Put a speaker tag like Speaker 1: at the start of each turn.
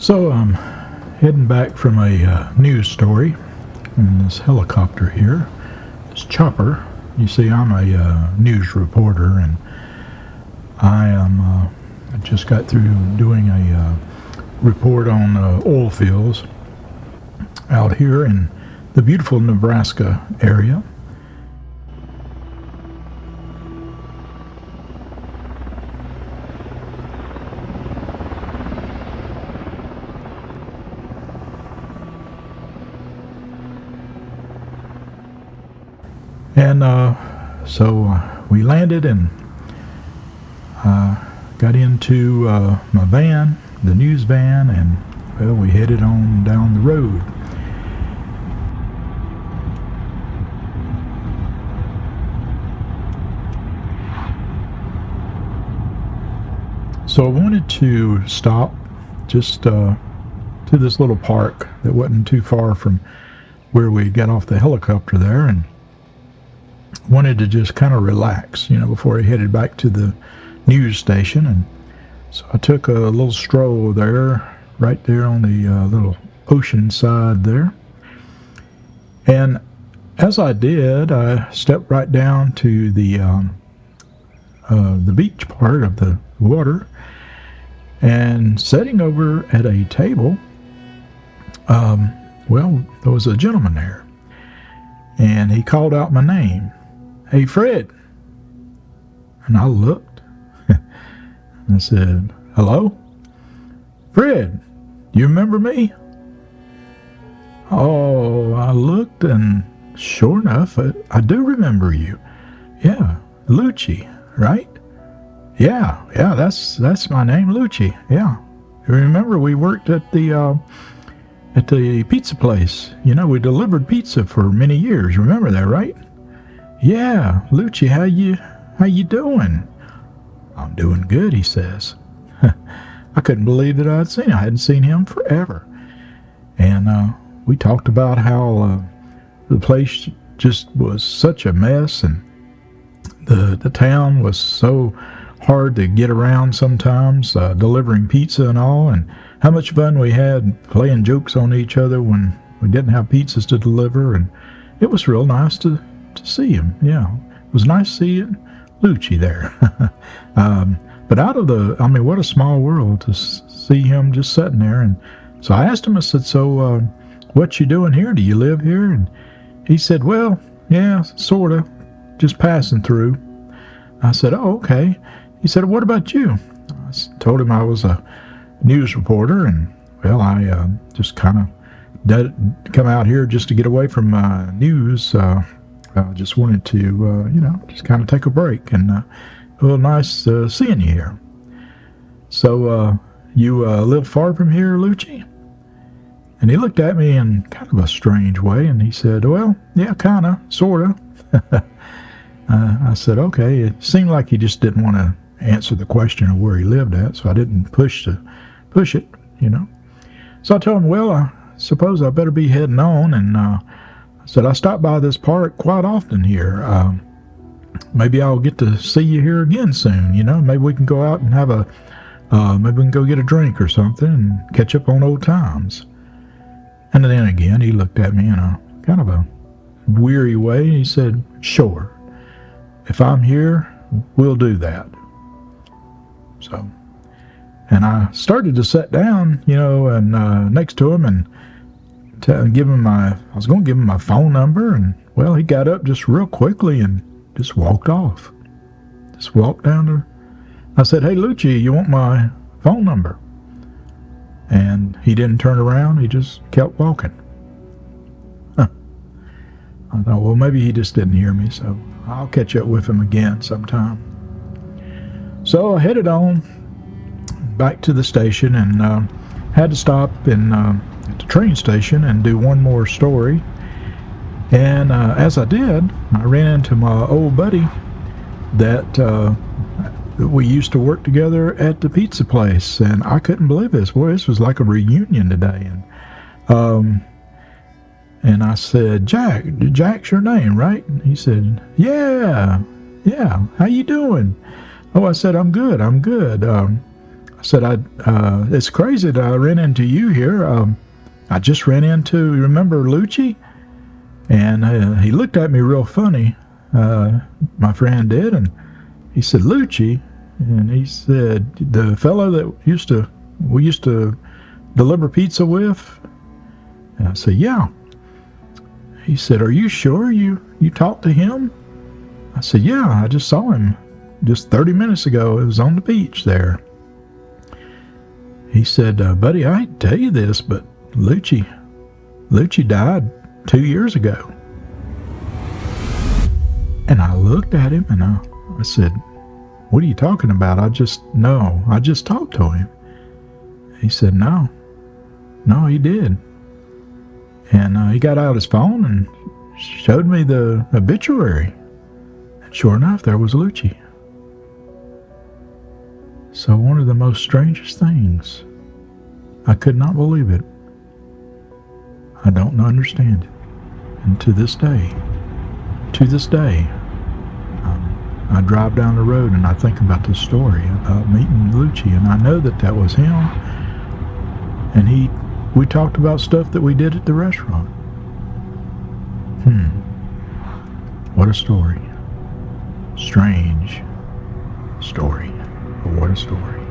Speaker 1: So I'm heading back from a news story in this helicopter here, this chopper. You see, I'm a news reporter, and I just got through doing a report on oil fields out here in the beautiful Nebraska area. And so we landed and got into my van, the news van, and well, we headed on down the road. So I wanted to stop just to this little park that wasn't too far from where we got off the helicopter there, and wanted to just kind of relax, before I headed back to the news station. And so I took a little stroll there, right there on the little ocean side there. And as I did, I stepped right down to the beach part of the water, and sitting over at a table, well, there was a gentleman there, and he called out my name. "Hey, Fred." And I looked. I said, "Hello? Fred, you remember me?" Oh, I looked, and sure enough, I do remember you. Yeah, Lucci, right? Yeah, that's my name, Lucci. Yeah. You remember we worked at the pizza place. We delivered pizza for many years. Remember that, right? "Yeah, Lucci, how you doing?" "I'm doing good," he says. I couldn't believe that I'd seen him. I hadn't seen him forever. And we talked about how the place just was such a mess, and the town was so hard to get around sometimes, delivering pizza and all, and how much fun we had playing jokes on each other when we didn't have pizzas to deliver. And it was real nice to see him. Yeah, it was nice seeing Lucci there. But what a small world to see him just sitting there. And so I asked him, I said, "So what you doing here? Do you live here?" And he said, "Well, yeah, sort of, just passing through." I said, "Oh, okay." He said, "What about you?" I told him I was a news reporter, and well, I just kind of did come out here just to get away from news. I just wanted to, just kind of take a break, and well, nice seeing you here. So, you live far from here, Lucci?" And he looked at me in kind of a strange way, and he said, "Well, yeah, kind of, sort of." I said, "Okay." It seemed like he just didn't want to answer the question of where he lived at, so I didn't push it. So I told him, "Well, I suppose I better be heading on," and I said, "I stop by this park quite often here. Maybe I'll get to see you here again soon. Maybe we can go out and maybe we can go get a drink or something and catch up on old times." And then again, he looked at me in a kind of a weary way, and he said, "Sure. If I'm here, we'll do that." So, and I started to sit down, and next to him, and give him I was going to give him my phone number, and well, he got up just real quickly and just walked off. Just walked down there. I said, "Hey, Lucci, you want my phone number?" And he didn't turn around. He just kept walking. I thought, well, maybe he just didn't hear me, so I'll catch up with him again sometime. So I headed on back to the station, and had to stop at the train station and do one more story. And as I did, I ran into my old buddy that we used to work together at the pizza place, and I couldn't believe this. Boy, this was like a reunion today. And I said, Jack's your name, right?" And he said, Yeah, how you doing?" "Oh," I said, I'm good. I said, it's crazy that I ran into you here. I just ran into, remember Lucci? And he looked at me real funny, my friend did, and he said, Lucci? And he said, the fellow that we used to deliver pizza with? And I said, yeah. He said, are you sure you talked to him? I said, yeah, I just saw him just 30 minutes ago. It was on the beach there. He said, buddy, I hate to tell you this, but Lucci died 2 years ago. And I looked at him and I said, what are you talking about? I just talked to him. He said, no, he did. And he got out his phone and showed me the obituary. And sure enough, there was Lucci. So one of the most strangest things, I could not believe it. I don't understand it. And to this day, I drive down the road and I think about this story about meeting Lucci, and I know that was him. And we talked about stuff that we did at the restaurant. What a story. Strange story. But what a story.